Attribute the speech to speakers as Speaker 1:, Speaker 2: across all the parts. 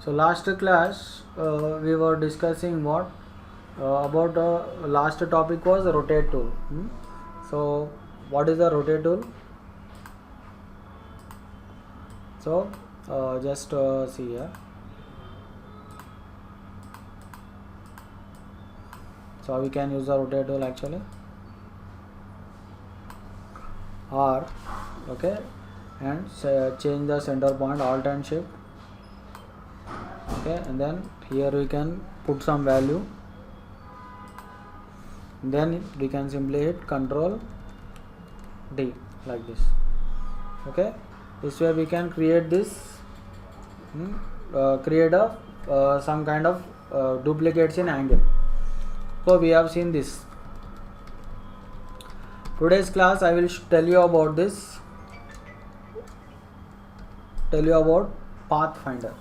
Speaker 1: So last class we were discussing what about last topic was rotate tool. So what is the rotate tool? So just see here. So we can use the rotate tool actually. R, okay, and change the center point, Alt and Shift. Okay, and then here we can put some value. Then we can simply hit Control D like this. Okay, this way we can create this, create a some kind of duplicates in angle. So we have seen this. Today's class I will tell you about this. Tell you about Pathfinder.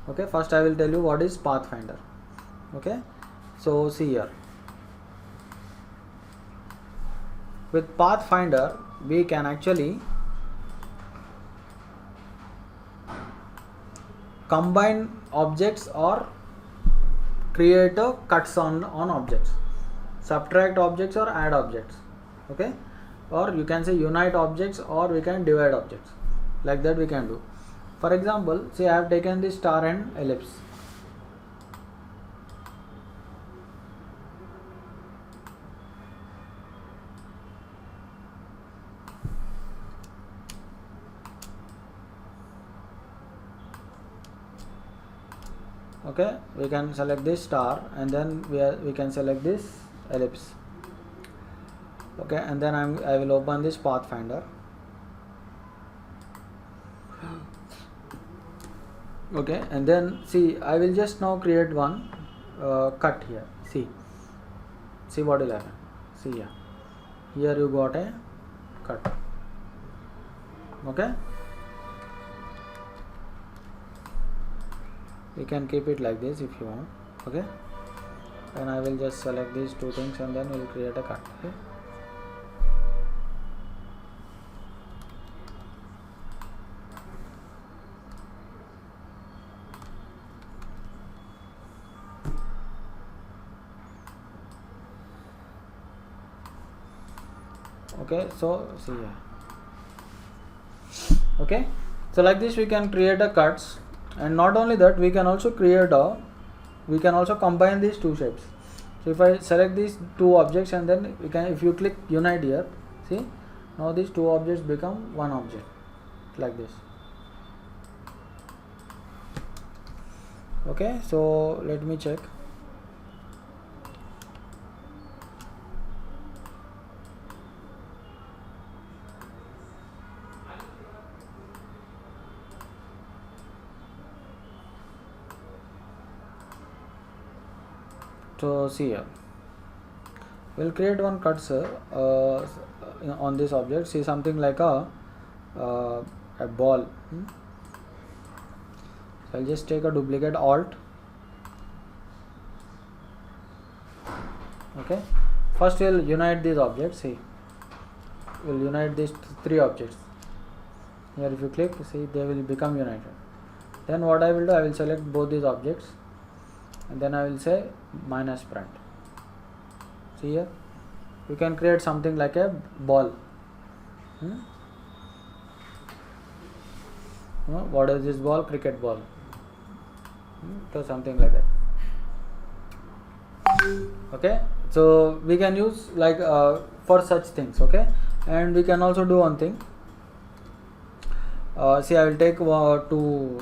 Speaker 1: Okay, first I will tell you what is Pathfinder. Okay, so see here. With Pathfinder we can actually combine objects or create a cuts on objects, subtract objects or add objects. Okay, or you can say unite objects, or we can divide objects. Like that we can do. For example, say I have taken this star and ellipse. Okay, we can select this star and then we can select this ellipse. Okay, and then I will open this Pathfinder. Okay, and then see, I will just now create one cut here. See what will happen. See here you got a cut. Okay, you can keep it like this if you want. Okay, and I will just select these two things and then we will create a cut. Okay. Okay, so see here. Okay, so like this we can create a cuts, and not only that, we can also combine these two shapes. So if I select these two objects and then we can, if you click unite here, see, now these two objects become one object like this. Okay, so let me check. So see here, we'll create one cursor on this object. See, something like a ball. So I'll just take a duplicate, Alt. Okay, first we'll unite these objects. See, we'll unite these three objects. Here if you click, see, they will become united. Then what I will do, I will select both these objects and then I will say minus print. See here, you can create something like a ball. What is this ball? Cricket ball. So something like that. Okay, so we can use like for such things. Okay, and we can also do one thing. See, I will take two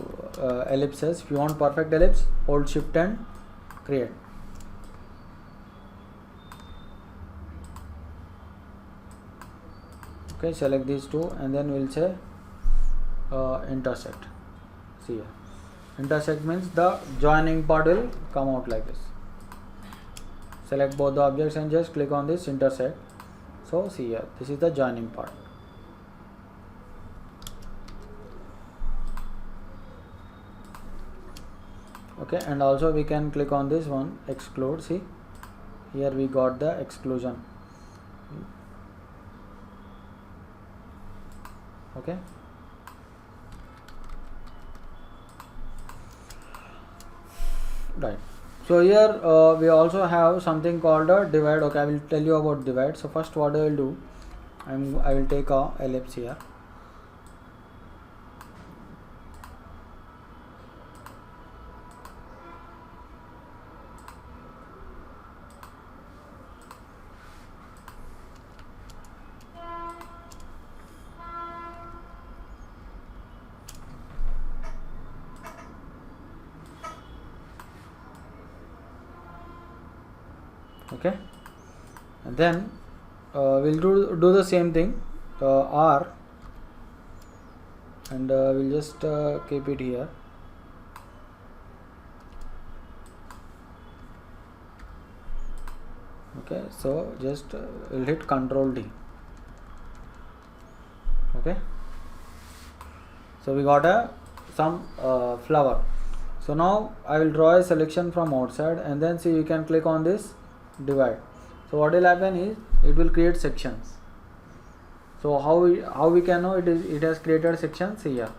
Speaker 1: ellipses. If you want perfect ellipse, hold Shift and create. Okay, select these two and then we'll say intersect. See here, intersect means the joining part will come out like this. Select both the objects and just click on this intersect. So see here, this is the joining part. Okay, and also we can click on this one, exclude. See, here we got the exclusion. Okay, Right. So here we also have something called a divide. Okay, I will tell you about divide. So first what I will do, I will take a ellipse here. Okay, and then we'll do the same thing, R, and we'll just keep it here. Okay, so just we'll hit Control D. Okay, so we got some flower. So now I will draw a selection from outside, and then see you can click on this divide. So what will happen is it will create sections. So how we can know it has created sections here?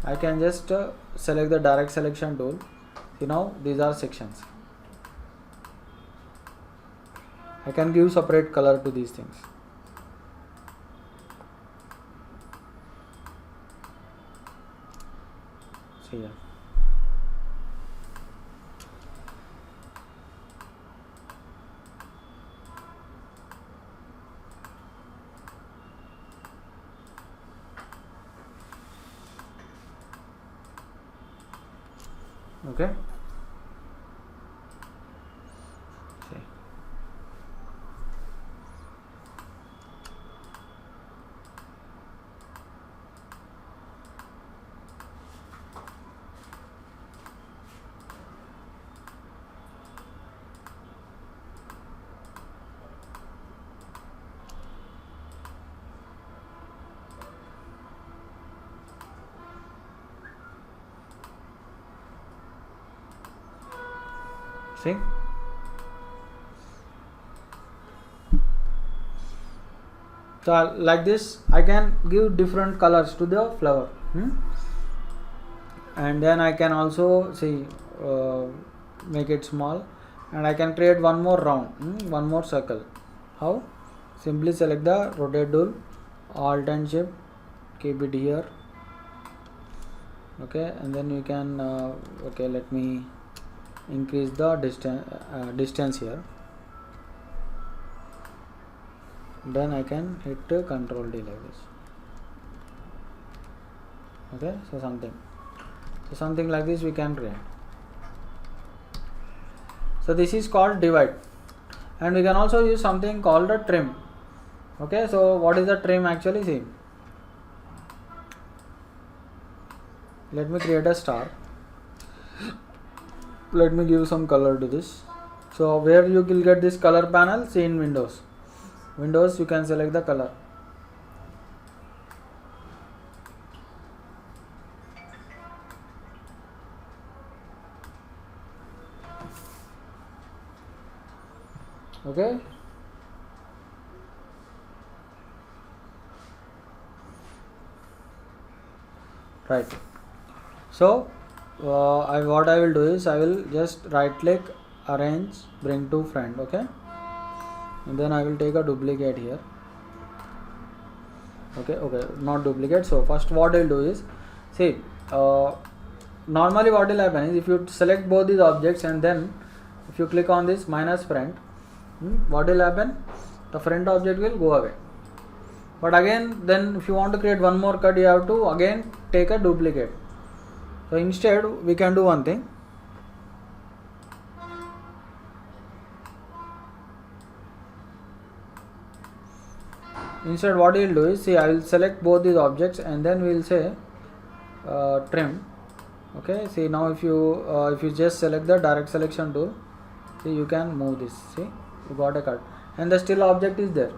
Speaker 1: I can just select the direct selection tool. See, now these are sections. I can give separate color to these things. See here. Okay. See. See? So like this I can give different colors to the flower, and then I can also see make it small, and I can create one more round, one more circle. How? Simply select the rotate tool, Alt and Shift, keep it here. Okay, and then you can okay, let me increase the distance here. Then I can hit Control D like this. Okay, so something like this we can create. So this is called divide, and we can also use something called a trim. Okay, so what is the trim actually? See, let me create a star. Let me give some color to this. So where you will get this color panel? See, in Windows you can select the color. Okay, right. So what I will do is I will just right click, arrange, bring to front. Okay, and then I will take a duplicate here. Okay, not duplicate. So first what I will do is, see, normally what will happen is if you select both these objects and then if you click on this minus front, what will happen? The front object will go away. But again, then if you want to create one more cut, you have to again take a duplicate. So instead we can do one thing. Instead what we will do is, see, I will select both these objects and then we will say trim. Okay, see, now if you just select the direct selection tool, see, you can move this. See, you got a cut and the still object is there.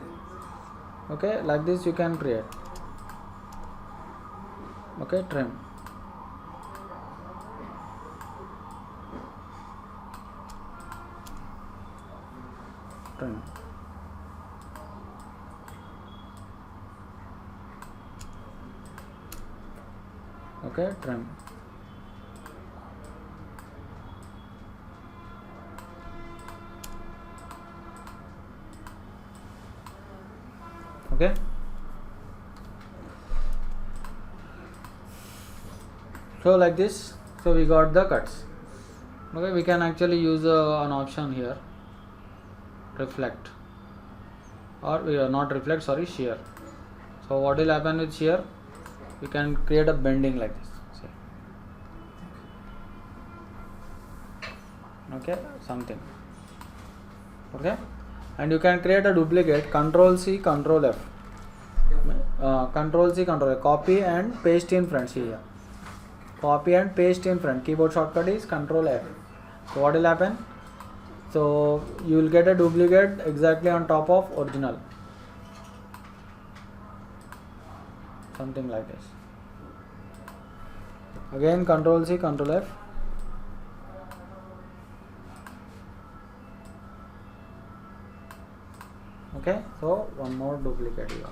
Speaker 1: Okay, like this you can create. Okay, trim. Okay, trim. Okay. So like this, so we got the cuts. Okay, we can actually use an option here, reflect, or not reflect, sorry, shear. So what will happen with shear? We can create a bending like this. See. Okay, something. Okay, and you can create a duplicate. Control C, Control F. Control C, Control F. Copy and paste in front. See here. Copy and paste in front. Keyboard shortcut is Control F. So what will happen? So you will get a duplicate exactly on top of original. Something like this. Again Control C, Control F. Okay, so one more duplicate here.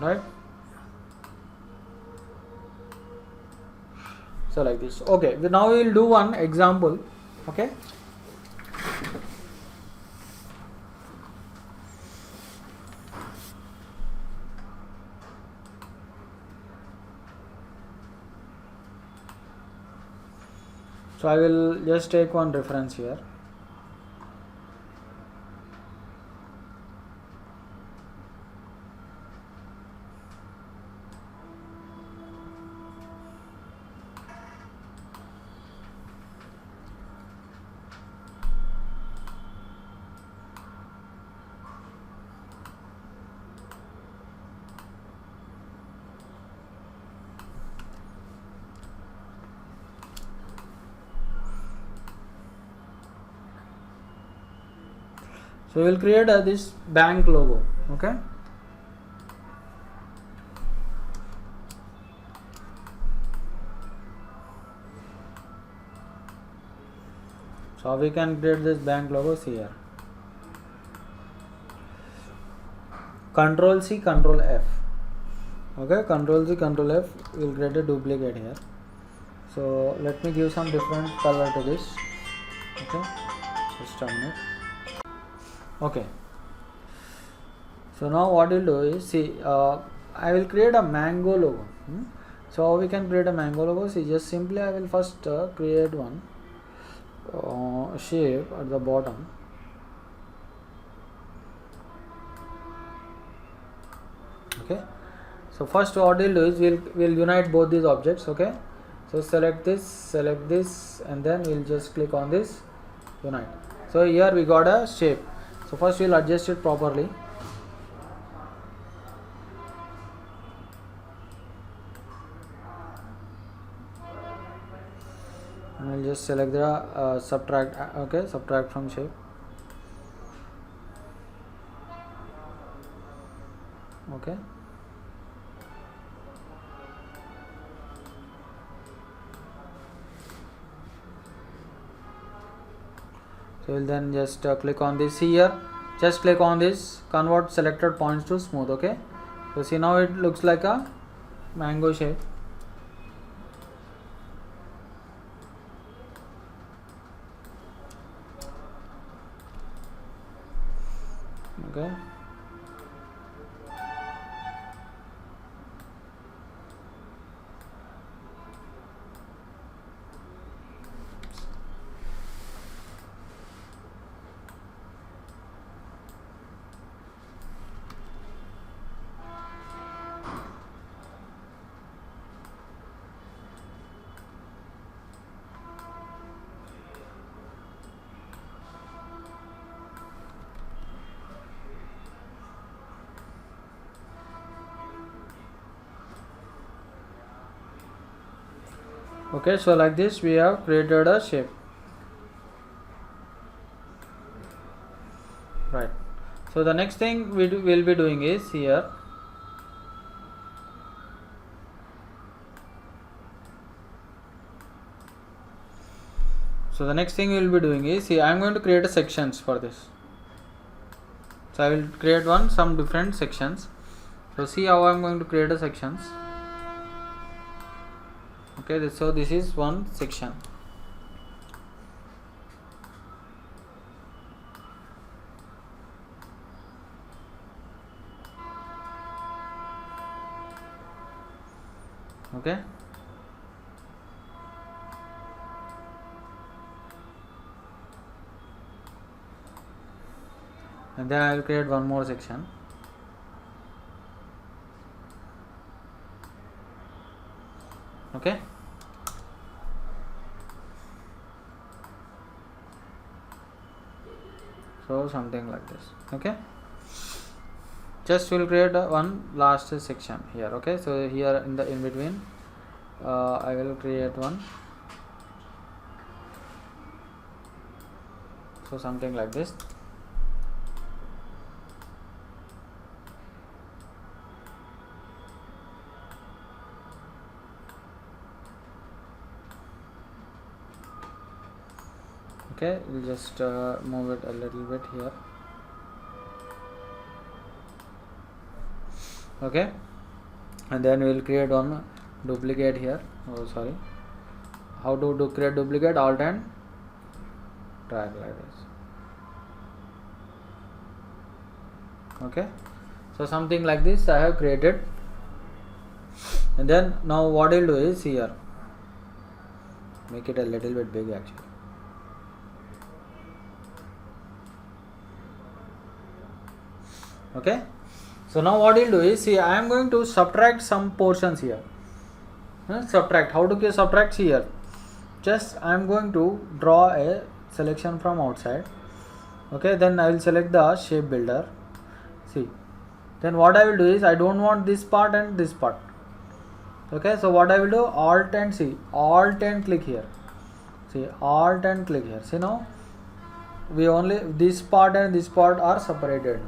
Speaker 1: Right? So like this. Okay, now we will do one example. Okay. So I will just take one reference here. So we will create this bank logo. Okay. So we can create this bank logo. See here. Control C, Control F. Okay, Control C, Control F. We will create a duplicate here. So let me give some different color to this. Okay, just a minute. Okay. So now what we'll do is, see, I will create a mango logo. So how we can create a mango logo? See, just simply I will first create one shape at the bottom. Okay. So first what we'll do is we'll unite both these objects. Okay. So select this, and then we'll just click on this, unite. So here we got a shape. So first we'll adjust it properly. And we'll just select the subtract. Okay, subtract from shape. Okay. So we'll then just click on this here. Just click on this, convert selected points to smooth. Okay. So see, now it looks like a mango shape. Okay. Okay, so like this we have created a shape. Right. So the next thing we will be doing is here. So the next thing we will be doing is, see, I am going to create a sections for this. So I will create some different sections. So see how I am going to create a sections. Okay, so this is one section. Okay, and then I will create one more section. Okay, so something like this. Okay, just will create one last section here. Okay, so here in between I will create one, so something like this. Okay, we'll just move it a little bit here. Okay, and then we'll create one duplicate here. Oh, sorry, how to create duplicate? Alt and drag like this. Okay, so something like this I have created, and then now what I'll do is here make it a little bit big actually. Okay, so now what you'll do is, see, I am going to subtract some portions here. Subtract, how to subtract? Here just I am going to draw a selection from outside. Okay, then I will select the shape builder. See, then what I will do is, I don't want this part and this part. Okay, so what I will do, alt and see, alt and click here. See, alt and click here. See, now we only this part and this part are separated.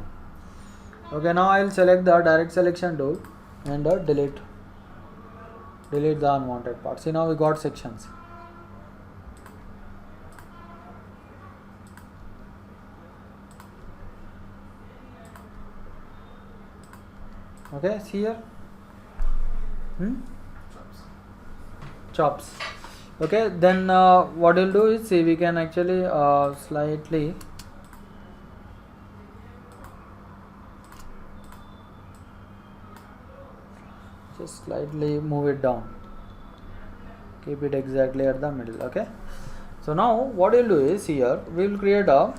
Speaker 1: Okay, now I will select the direct selection tool and delete the unwanted part. See, now we got sections. Okay, see here, chops. Okay, then what we'll do is, see, we can actually slightly move it down, keep it exactly at the middle. Okay, so now what we'll do is, here we'll create a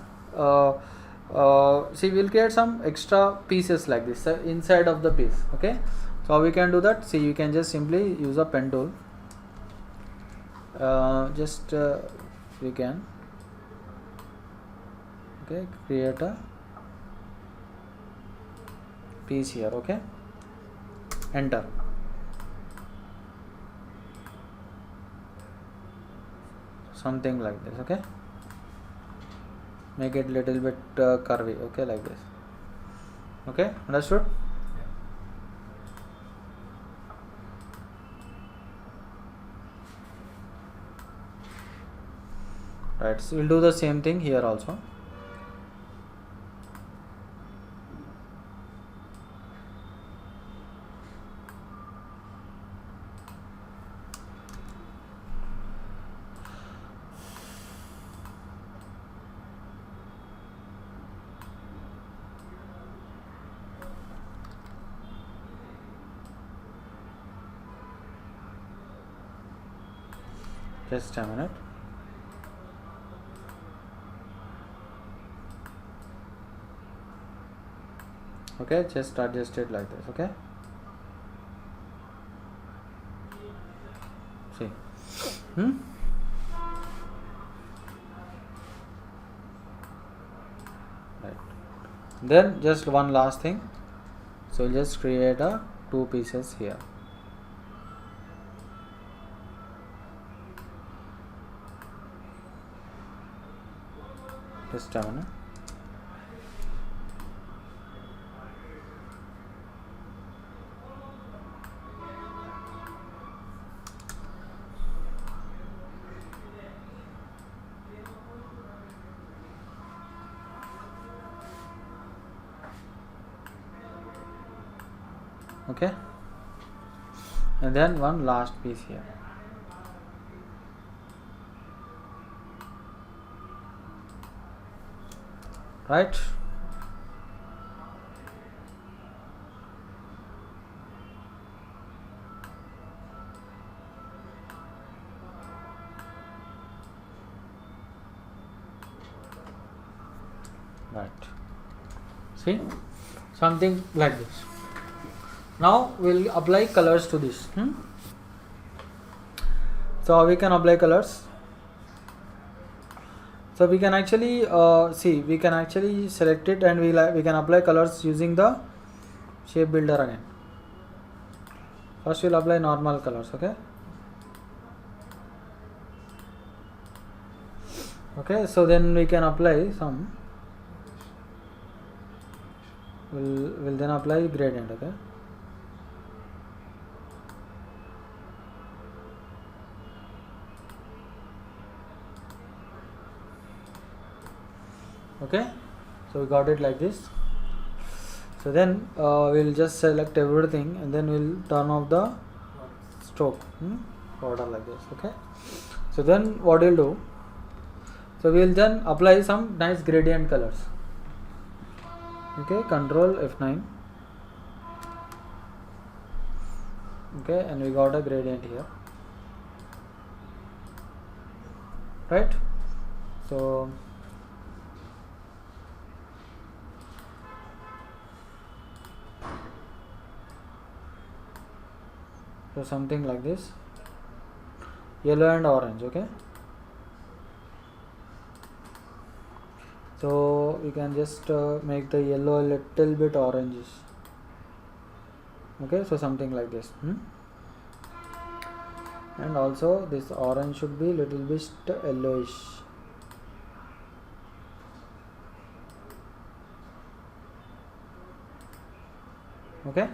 Speaker 1: see, we'll create some extra pieces like this inside of the piece. Okay, so how we can do that? See, you can just simply use a pen tool. We can create a piece here. Okay, enter. Something like this. Okay, make it little bit curvy. Okay, like this. Okay, understood? Right, so we'll do the same thing here also. Just a minute. Okay, just adjust it like this. Okay, see, right. Then just one last thing, so just create a two pieces here. Just a minute. Okay, and then one last piece here. Right, Right. See, something like this. Now we'll apply colors to this. So how we can apply colors? So we can actually we can actually select it, and we can apply colors using the shape builder again. First we'll apply normal colors. Okay, so then we can apply some, we'll then apply gradient. Okay, so we got it like this. So then we'll just select everything, and then we'll turn off the stroke border like this. Okay, so then what we'll do, so we'll then apply some nice gradient colors. Okay, control F9. Okay, and we got a gradient here, right? So something like this, yellow and orange. Okay, so we can just make the yellow a little bit orangish. Okay, so something like this. And also this orange should be little bit yellowish. Okay,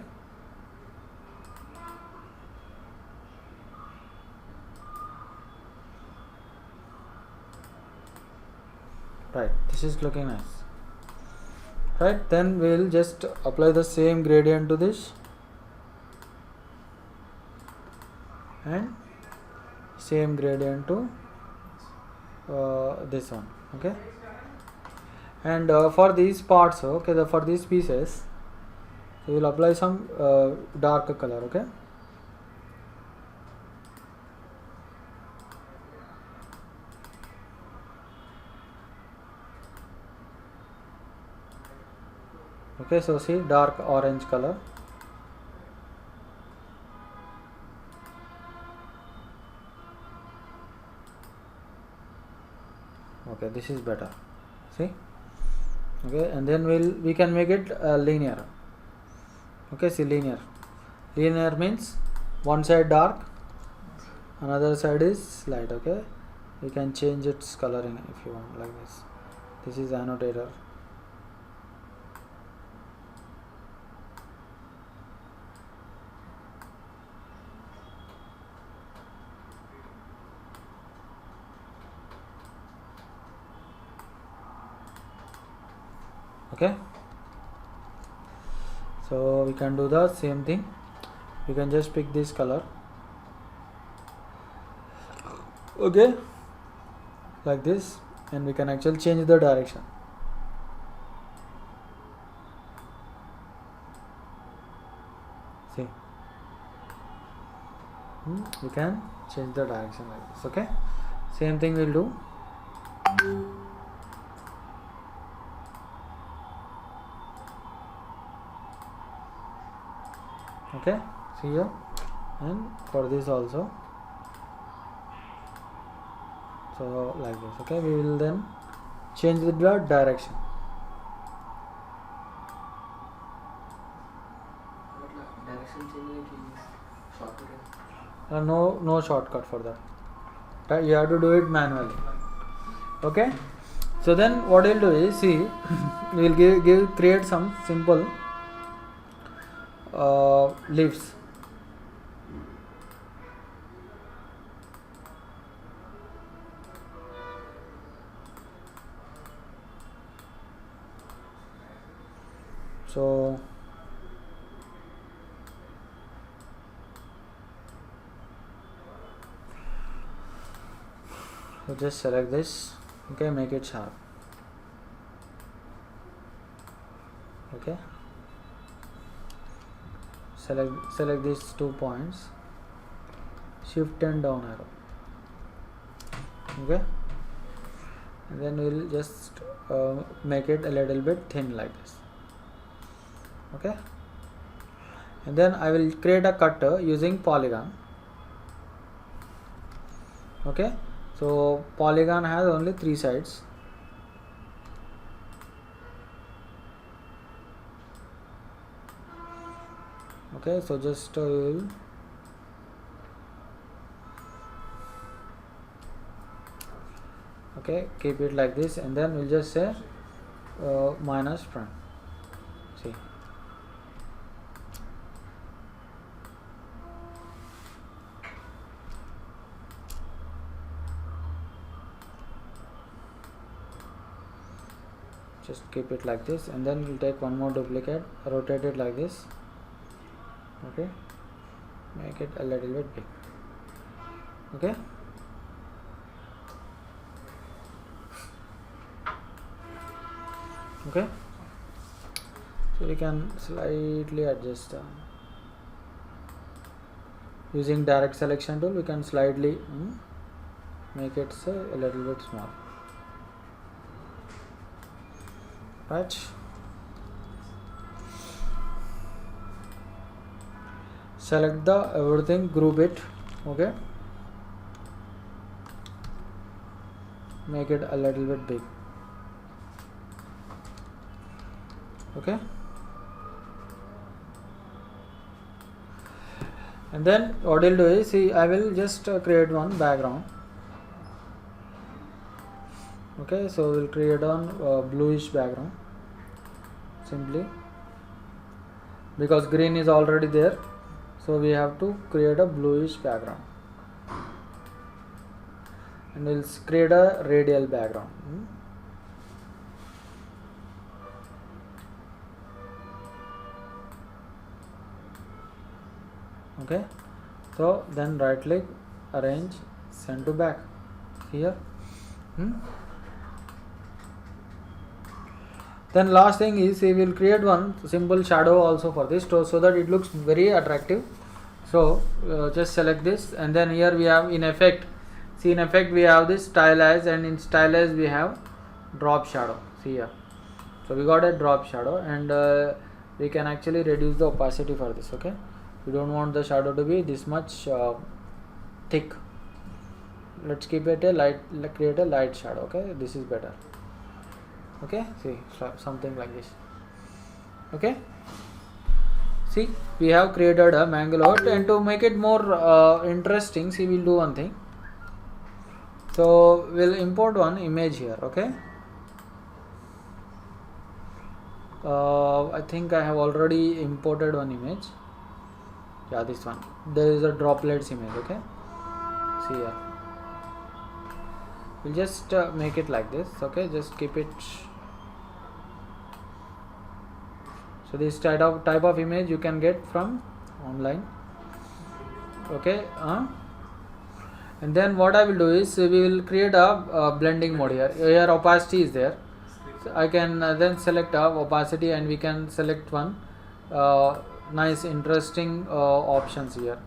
Speaker 1: right, this is looking nice, right? Then we'll just apply the same gradient to this and same gradient to this one. Okay, and for these parts, for these pieces, we will apply some dark color. Okay, okay, so see, dark orange color. Okay, this is better. See, okay, and then we can make it linear. Okay, see, linear means one side dark, another side is light. Okay, we can change its coloring if you want, like this. This is annotator. Okay, so we can do the same thing. We can just pick this color. Okay, like this, and we can actually change the direction. See, we can change the direction like this. Okay, same thing we'll do. Okay, see here, and for this also, so like this. Okay, we will then change the direction.
Speaker 2: Direction changing shortcut.
Speaker 1: No shortcut for that. You have to do it manually. Okay, so then what we'll do is, see, we will create some simple leaves. So just select this. Okay, make it sharp. Okay, select these 2 points, shift and down arrow. Okay, and then we'll just make it a little bit thin like this. Okay, and then I will create a cutter using polygon. Okay, so polygon has only 3 sides. Okay, so just will okay, keep it like this, and then we'll just say minus front. See, just keep it like this, and then we'll take one more duplicate, rotate it like this. Okay, make it a little bit big. Okay, okay, so we can slightly adjust using direct selection tool. We can slightly make it a little bit small, right? Select the everything, group it. Okay, make it a little bit big. Okay, and then what I'll do is, see, I will just create one background. Okay, so we'll create one bluish background simply, because green is already there, so we have to create a bluish background, and we'll create a radial background. Okay, so then right click, arrange, send to back here. Then last thing is, we will create one simple shadow also for this, so that it looks very attractive. So just select this, and then here we have in effect. See, in effect we have this stylize, and in stylize we have drop shadow. See here, so we got a drop shadow, and we can actually reduce the opacity for this. Okay, we don't want the shadow to be this much thick. Let's keep it a light, create a light shadow. Okay, this is better. Okay, see, something like this. Okay, see, we have created a Mangalore, and to make it more interesting, see, we'll do one thing. So we'll import one image here. Okay, I think I have already imported one image. Yeah, this one. There is a droplets image. Okay, see here, we'll just make it like this. Okay, just keep it. So this type of image you can get from online. Okay, and then what I will do is, we will create a blending mode here. Here opacity is there, so I can then select opacity, and we can select one nice interesting options here.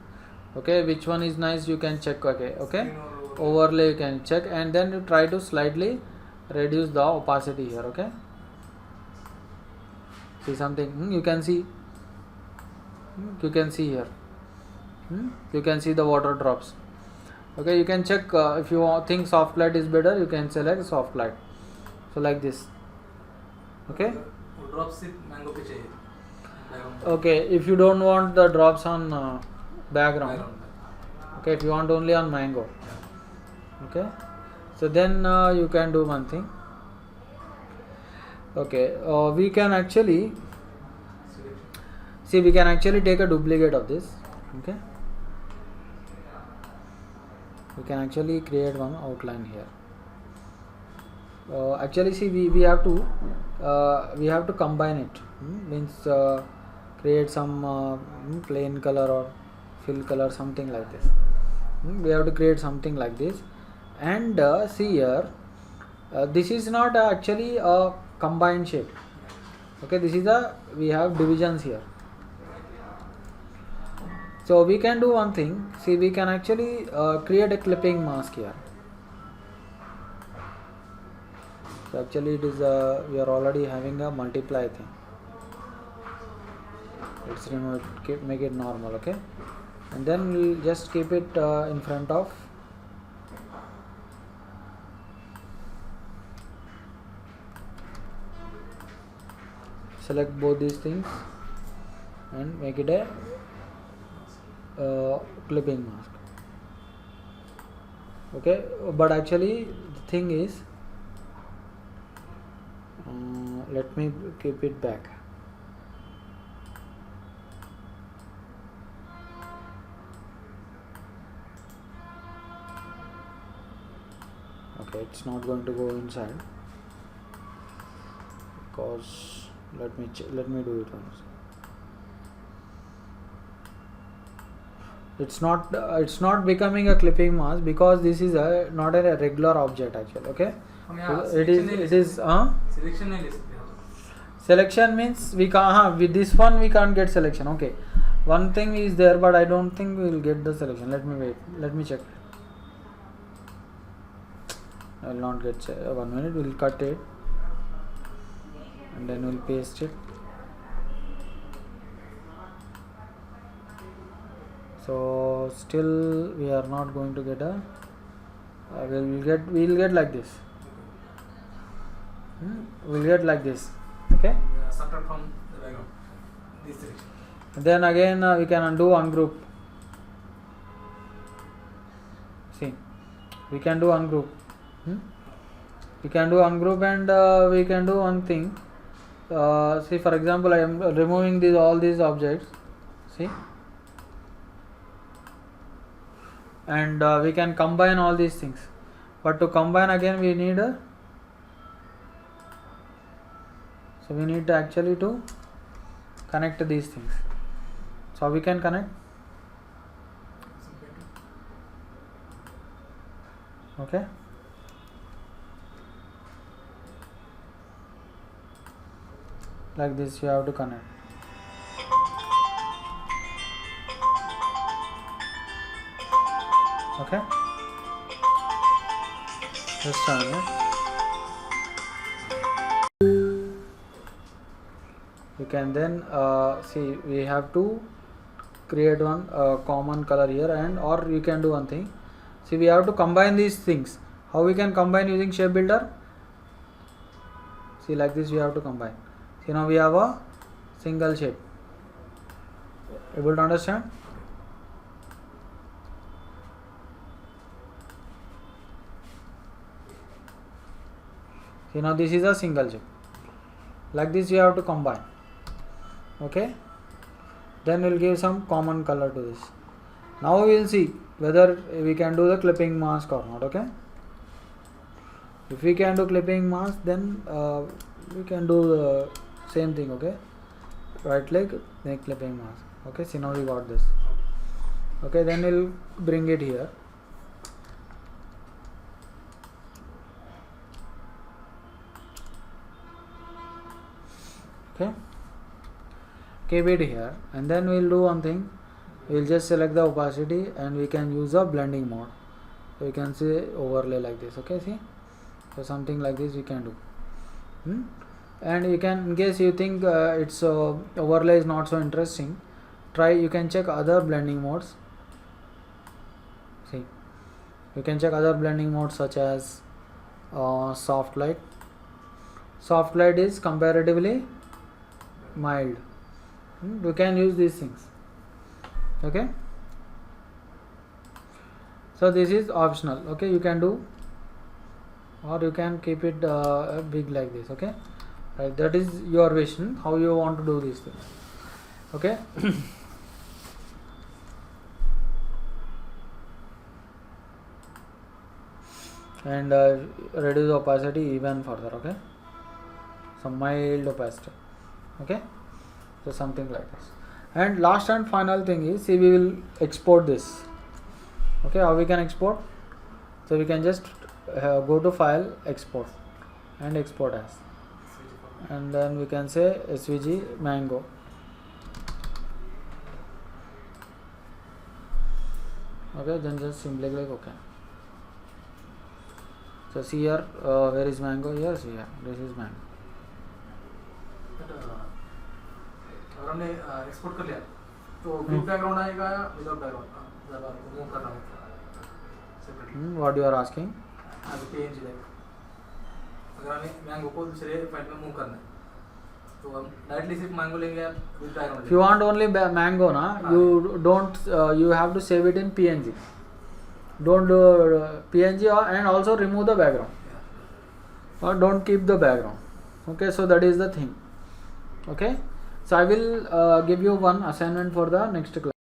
Speaker 1: Okay, which one is nice, you can check. Okay, overlay you can check, and then you try to slightly reduce the opacity here. Okay, see something, you can see, here, you can see the water drops. Okay, you can check if you think soft light is better, you can select soft light. So like this. Okay, okay, if you don't want the drops on background, okay, if you want only on mango, okay, so then you can do one thing. Okay, we can actually see, we can actually take a duplicate of this. Okay, we can actually create one outline here. Actually, see, we have to combine it. Means create some plain color or fill color, something like this. We have to create something like this, and see here, this is not actually a combined shape. Okay, this is we have divisions here. So we can do one thing. See, we can actually create a clipping mask here. So actually it is we are already having a multiply thing. Let's remove it, make it normal, okay? And then we'll just keep it in front of select both these things and make it a clipping mask. Okay, but actually the thing is let me keep it back. Okay, it's not going to go inside because let me do it once. It's not becoming a clipping mask because this is not a regular object actually. Okay, it is selection means we can't with this one we can't get selection. Okay, one thing is there but I don't think we will get the selection. Let me check. I will not get 1 minute. We'll cut it and then we'll paste it. So still we are not going to get a we'll get like this. We'll get like this. Okay,
Speaker 3: subtract from the background this selection.
Speaker 1: Then again we can undo ungroup. See, we can do ungroup. We can do ungroup and we can do one thing. See, for example, I am removing all these objects. See, and we can combine all these things. But to combine again, we need so we need actually to connect these things. So we can connect. Okay. Like this you have to connect. Okay, just a minute. You can then see we have to create one common color here, and or you can do one thing. See, we have to combine these things. How we can combine using shape builder? See, like this we have to combine. See, now we have a single shape. Able to understand? See, now this is a single shape. Like this you have to combine. Okay, then we'll give some common color to this. Now we will see whether we can do the clipping mask or not. Okay, if we can do clipping mask, then we can do the same thing. Okay, right click, make clipping mask. Okay, see, now we got this. Okay, then we'll bring it here. Okay, keep it here, and then we'll do one thing. We'll just select the opacity and we can use a blending mode. So you can see overlay like this. Okay, see, so something like this we can do. And you can, in case you think its overlay is not so interesting, you can check other blending modes. See, you can check other blending modes such as soft light. Soft light is comparatively mild. You can use these things. Okay, so this is optional. Okay, you can do, or you can keep it big like this. Okay, right, that is your vision how you want to do these things. Okay. And reduce opacity even further. Okay, some mild opacity. Okay, so something like this. And last and final thing is, see, we will export this. Okay, how we can export? So we can just go to file, export, and export as, and then we can say SVG mango. Okay, then just simply click OK. So see here, where is mango? Here, see here. This is mango.
Speaker 3: अगर हमने export कर लिया तो with background आएगा या without background जब आपको move करना होगा separately
Speaker 1: What you are asking?
Speaker 3: As PNG like अगर हमें मैंगो को दूसरे फाइल में मूव करना है तो हम डायरेक्टली सिर्फ मैंगो लेंगे with background
Speaker 1: If you want only mango, na, you don't. You have to save it in PNG. Don't do PNG and also remove the background. Or don't keep the background. Okay, so that is the thing. Okay, so I will give you one assignment for the next class.